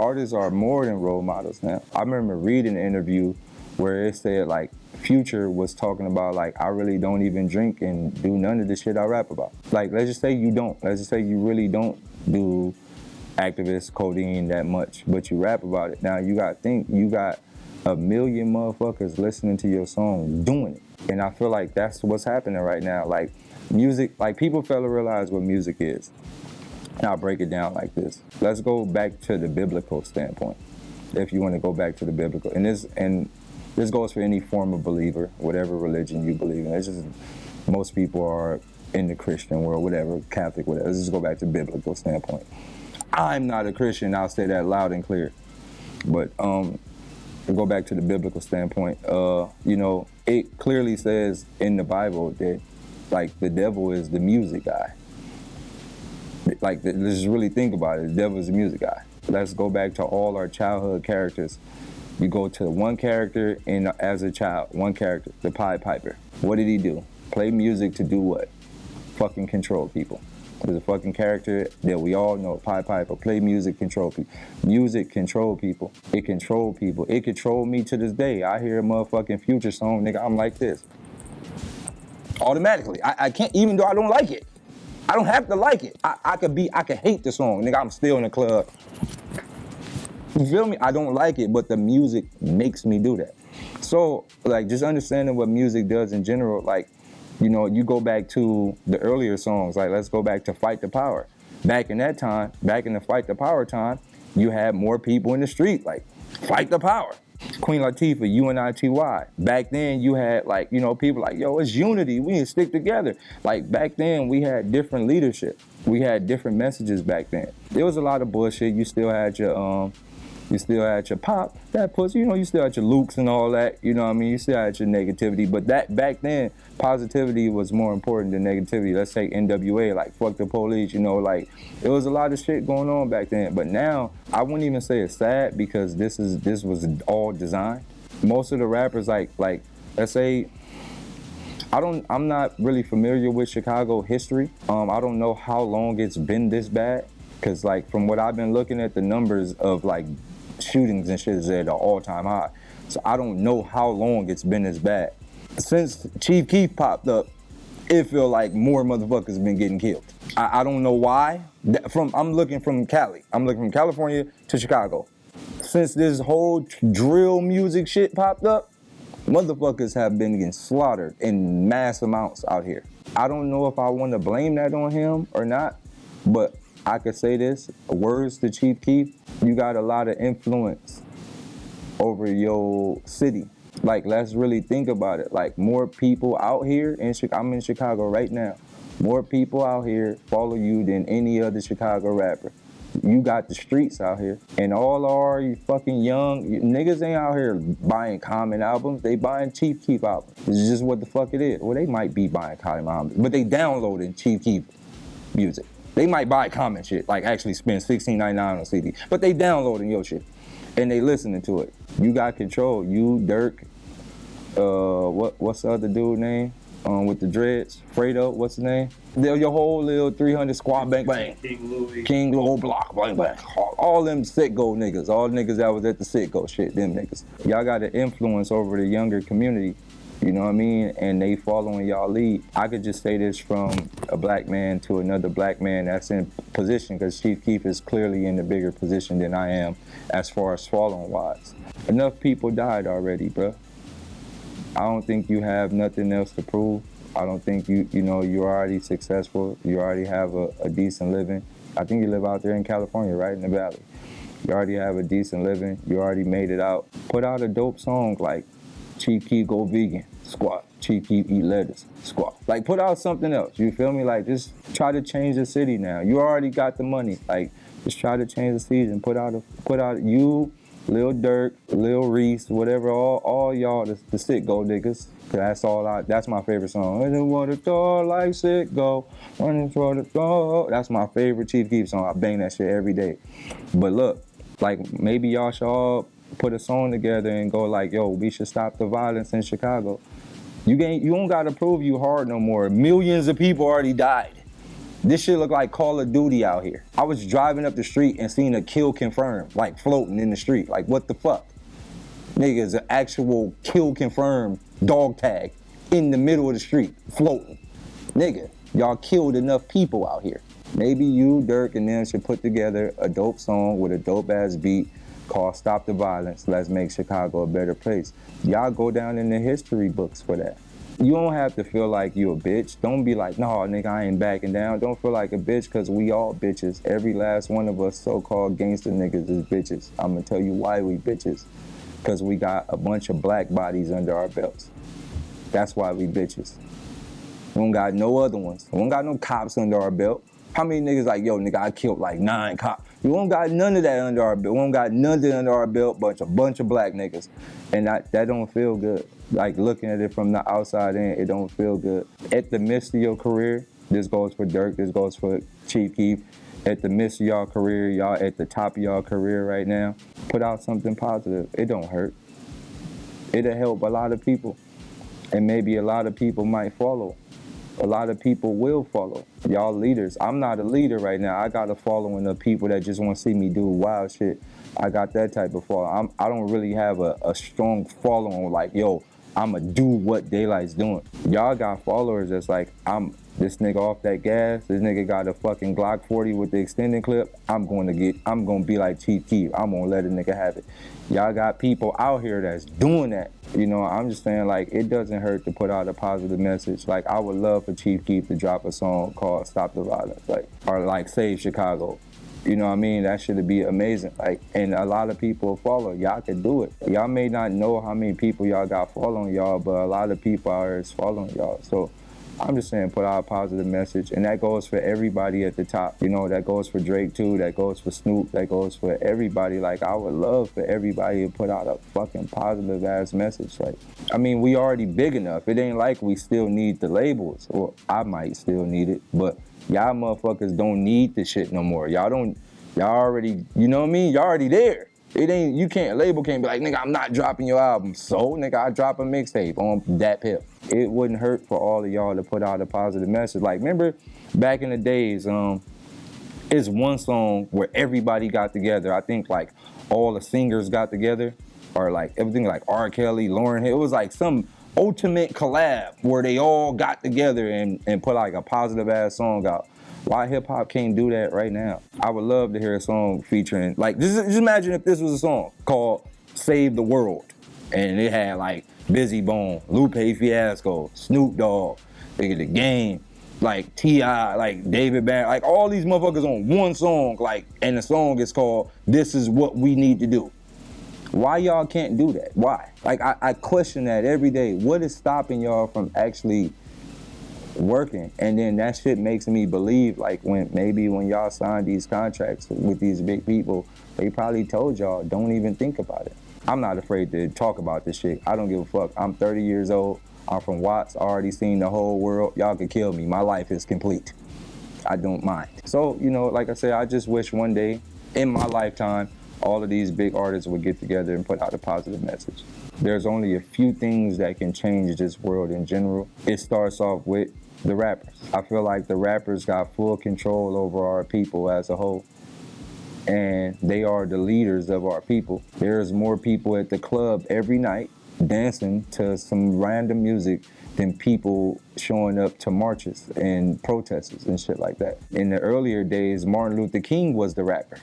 artists are more than role models now. I remember reading an interview where it said like Future was talking about like, I really don't even drink and do none of the shit I rap about. Like, let's just say you don't. Let's just say you really don't do activist codeine that much, but you rap about it. Now you got a million motherfuckers listening to your song doing it. And I feel like that's what's happening right now. Like music, like people fail to realize what music is. And I'll break it down like this. Let's go back to the biblical standpoint, if you want to go back to the biblical. And this goes for any form of believer, whatever religion you believe in. It's just, most people are in the Christian world, whatever, Catholic, whatever. Let's just go back to biblical standpoint. I'm not a Christian, I'll say that loud and clear. But to go back to the biblical standpoint, you know, it clearly says in the Bible that like the devil is the music guy. Like, let's just really think about it. The devil is the music guy. Let's go back to all our childhood characters. You go to one character as a child, one character, the Pied Piper. What did he do? Play music to do what? Fucking control people. There's a fucking character that we all know, Pied Piper. Play music, control people. Music control people. It control people. It control me to this day. I hear a motherfucking Future song, nigga, I'm like this. Automatically. I can't, even though I don't like it. I don't have to like it. I could hate the song, nigga, I'm still in the club. You feel me? I don't like it, but the music makes me do that. So, like, just understanding what music does in general, like, you know, you go back to the earlier songs, like, let's go back to Fight the Power. Back in that time, back in the Fight the Power time, you had more people in the street, like, Fight the Power. Queen Latifah, UNITY. Back then, you had, like, you know, people like, yo, it's unity, we need to stick together. Like, back then, we had different leadership. We had different messages back then. There was a lot of bullshit. You still had your pop, that pussy, you know, you still had your Lukes and all that, you know what I mean? You still had your negativity, but that back then, positivity was more important than negativity. Let's take NWA, like, fuck the police, you know, like, there was a lot of shit going on back then. But now, I wouldn't even say it's sad because this was all designed. Most of the rappers, like, let's say, I'm not really familiar with Chicago history. I don't know how long it's been this bad. Cause like, from what I've been looking at, the numbers of like shootings and shit is at an all-time high. So I don't know how long it's been this bad. Since Chief Keef popped up, it feel like more motherfuckers have been getting killed. I don't know why. I'm looking from Cali. I'm looking from California to Chicago. Since this whole drill music shit popped up, motherfuckers have been getting slaughtered in mass amounts out here. I don't know if I want to blame that on him or not, but I could say this, words to Chief Keef, you got a lot of influence over your city. Like, let's really think about it. Like, more people out here, I'm in Chicago right now, more people out here follow you than any other Chicago rapper. You got the streets out here, and all our you fucking young niggas ain't out here buying Common albums, they buying Chief Keef albums. It's just what the fuck it is. Well, they might be buying Common albums, but they downloading Chief Keef music. They might buy Common shit, like actually spend $16.99 on a CD, but they downloading your shit, and they listening to it. You got control. You, Dirk, what's the other dude name? With the dreads, Fredo, what's his name? Your whole little 300 squad, bang bang. King Louis Block, bang bang. All them Sitgo niggas, all the niggas that was at the Sitgo shit, them niggas. Y'all got an influence over the younger community. You know what I mean? And they following y'all lead. I could just say this from a black man to another black man that's in position, because Chief Keef is clearly in a bigger position than I am as far as following wise. Enough people died already, bro. I don't think you have nothing else to prove. I don't think you're already successful. You already have a decent living. I think you live out there in California, right in the valley. You already have a decent living. You already made it out. Put out a dope song like Chief Keef Go Vegan, squat. Chief Keef Eat Lettuce, squat. Like, put out something else, you feel me? Like, just try to change the city now. You already got the money. Like, just try to change the season. Put out you, Lil Durk, Lil Reese, whatever, all y'all, the Sitgo niggas. That's my favorite song. I just want to go like Sitgo, running for the go. That's my favorite Chief Keef song. I bang that shit every day. But look, like, maybe y'all should all put a song together and go like, yo, we should stop the violence in Chicago. You don't gotta prove you hard no more. Millions of people already died. This shit look like Call of Duty out here. I was driving up the street and seeing a kill confirmed, like floating in the street. Like, what the fuck? Nigga, it's an actual kill confirmed dog tag in the middle of the street, floating. Nigga, y'all killed enough people out here. Maybe you, Dirk, and them should put together a dope song with a dope ass beat called Stop the Violence, Let's Make Chicago a Better Place. Y'all go down in the history books for that. You don't have to feel like you a bitch. Don't be like, no, nigga, I ain't backing down. Don't feel like a bitch, because we all bitches. Every last one of us so-called gangster niggas is bitches. I'm gonna tell you why we bitches. Because we got a bunch of black bodies under our belts. That's why we bitches. We don't got no other ones. We don't got no cops under our belt. How many niggas like, yo, nigga, I killed like 9 cops. We don't got none of that under our belt. We don't got nothing under our belt, bunch of black niggas. And that don't feel good. Like, looking at it from the outside in, it don't feel good. At the midst of your career, this goes for Dirk, this goes for Chief Keef. At the midst of y'all career, y'all at the top of y'all career right now, put out something positive. It don't hurt. It'll help a lot of people. And maybe a lot of people might follow. A lot of people will follow. Y'all leaders. I'm not a leader right now. I got a following of people that just want to see me do wild shit. I got that type of following. I don't really have a strong following like, yo, I'ma do what Daylyt's doing. Y'all got followers that's like, I'm this nigga off that gas, this nigga got a fucking Glock 40 with the extended clip, I'm gonna be like Chief Keef, I'm gonna let a nigga have it. Y'all got people out here that's doing that. You know, I'm just saying, like, it doesn't hurt to put out a positive message. Like, I would love for Chief Keef to drop a song called Stop the Violence, like, or like Save Chicago. You know what I mean? That should be amazing. Like, and a lot of people follow. Y'all can do it. Y'all may not know how many people y'all got following y'all, but a lot of people out here is following y'all. So I'm just saying, put out a positive message. And that goes for everybody at the top. You know, that goes for Drake too. That goes for Snoop. That goes for everybody. Like, I would love for everybody to put out a fucking positive ass message. Like, I mean, we already big enough. It ain't like we still need the labels. Or I might still need it, but y'all motherfuckers don't need the shit no more. Y'all already, you know what I mean? Y'all already there. Label can't be like, nigga, I'm not dropping your album. So, nigga, I drop a mixtape on that pill. It wouldn't hurt for all of y'all to put out a positive message. Like, remember back in the days, it's one song where everybody got together. I think like all the singers got together, or like everything, like R. Kelly, Lauryn Hill. It was like some ultimate collab where they all got together and put like a positive ass song out. Why hip hop can't do that right now? I would love to hear a song featuring, like, just imagine if this was a song called Save the World, and it had like Busy Bone, Lupe Fiasco, Snoop Dogg, nigga, The Game, like T.I., like David Banner, like all these motherfuckers on one song, like, and the song is called This Is What We Need to Do. Why y'all can't do that? Why? Like, I question that every day. What is stopping y'all from actually working? And then that shit makes me believe, like, when y'all signed these contracts with these big people, they probably told y'all, don't even think about it. I'm not afraid to talk about this shit. I don't give a fuck. I'm 30 years old. I'm from Watts. I already seen the whole world. Y'all can kill me. My life is complete. I don't mind. So, you know, like I said, I just wish one day in my lifetime, all of these big artists would get together and put out a positive message. There's only a few things that can change this world in general. It starts off with the rappers. I feel like the rappers got full control over our people as a whole, and they are the leaders of our people. There's more people at the club every night dancing to some random music than people showing up to marches and protests and shit like that. In the earlier days, Martin Luther King was the rapper.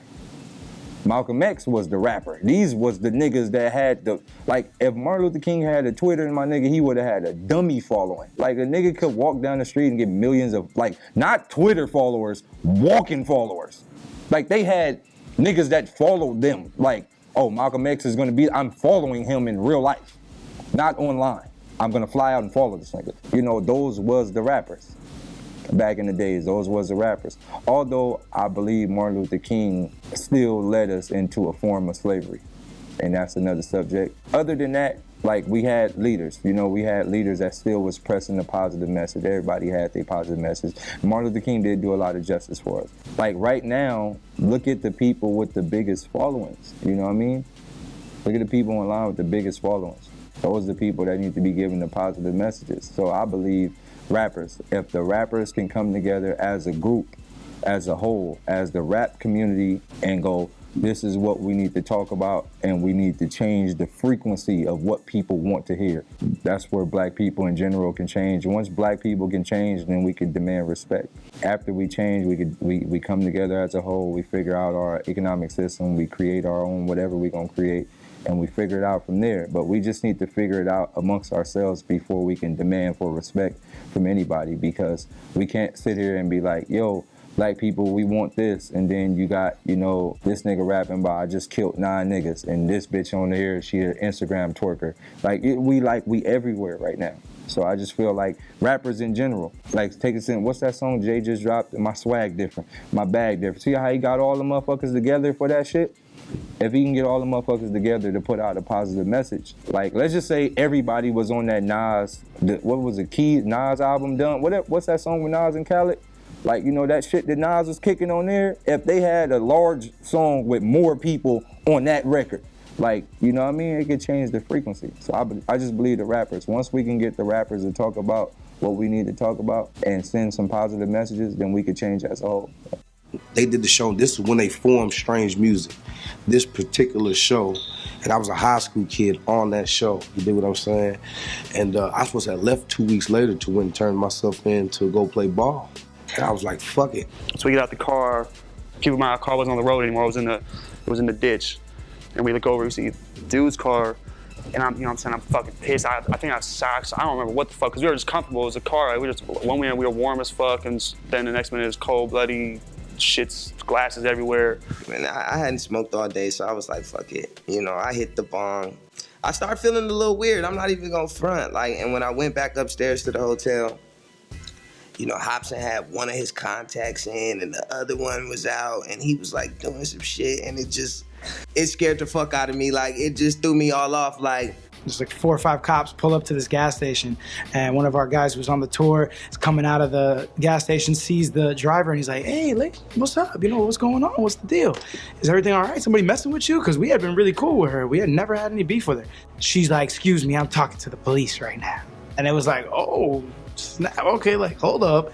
Malcolm X was the rapper. These was the niggas that had the, like, if Martin Luther King had a Twitter, my nigga, he would have had a dummy following. Like, a nigga could walk down the street and get millions of, like, not Twitter followers, walking followers. Like, they had niggas that followed them. Like, oh, Malcolm X is gonna be, I'm following him in real life, not online. I'm gonna fly out and follow this nigga. You know, those was the rappers. Back in the days, those was the rappers. Although I believe Martin Luther King still led us into a form of slavery, and that's another subject. Other than that, like, we had leaders, you know, we had leaders that still was pressing the positive message. Everybody had their positive message. Martin Luther King did do a lot of justice for us. Like, right now, look at the people with the biggest followings, you know what I mean? Look at the people online with the biggest followings. Those are the people that need to be given the positive messages. So I believe rappers. If the rappers can come together as a group, as a whole, as the rap community, and go, this is what we need to talk about, and we need to change the frequency of what people want to hear. That's where black people in general can change. Once black people can change, then we can demand respect. After we change, we come together as a whole, we figure out our economic system, we create our own whatever we're gonna create, and we figure it out from there. But we just need to figure it out amongst ourselves before we can demand for respect from anybody, because we can't sit here and be like, yo, black people, we want this, and then you got, you know, this nigga rapping about I just killed 9 niggas, and this bitch on here, she an Instagram twerker. We everywhere right now. So I just feel like rappers in general, like take us in, what's that song Jay just dropped? My swag different, my bag different. See how he got all the motherfuckers together for that shit? If he can get all the motherfuckers together to put out a positive message, like let's just say everybody was on that Nas, what was it, Nas album done? What's that song with Nas and Khaled? Like, you know, that shit that Nas was kicking on there, if they had a large song with more people on that record, like, you know what I mean? It could change the frequency. So I just believe the rappers, once we can get the rappers to talk about what we need to talk about and send some positive messages, then we could change as a whole. They did the show, this is when they formed Strange Music, this particular show, and I was a high school kid on that show, you dig what I'm saying? And I was supposed to have left 2 weeks later to win, turn myself in to go play ball. And I was like, fuck it. So we get out the car, keep in mind our car wasn't on the road anymore, it was in the ditch. And we look over, we see dude's car, and I'm, you know what I'm saying, I'm fucking pissed. I think I socks, I don't remember what the fuck, because we were just comfortable, it was a car, one minute we were warm as fuck, and then the next minute it was cold, bloody, shits, glasses everywhere. Man, I hadn't smoked all day, so I was like, fuck it. You know, I hit the bong. I started feeling a little weird, I'm not even gonna front. Like, and when I went back upstairs to the hotel, you know, Hobson had one of his contacts in and the other one was out, and he was like doing some shit, and it scared the fuck out of me. Like, it just threw me all off. Like, there's like 4 or 5 cops pull up to this gas station, and one of our guys who's on the tour is coming out of the gas station, sees the driver, and he's like, hey, what's up? You know, what's going on? What's the deal? Is everything all right? Somebody messing with you? Because we had been really cool with her. We had never had any beef with her. She's like, excuse me, I'm talking to the police right now. And it was like, oh, snap, okay, like, hold up.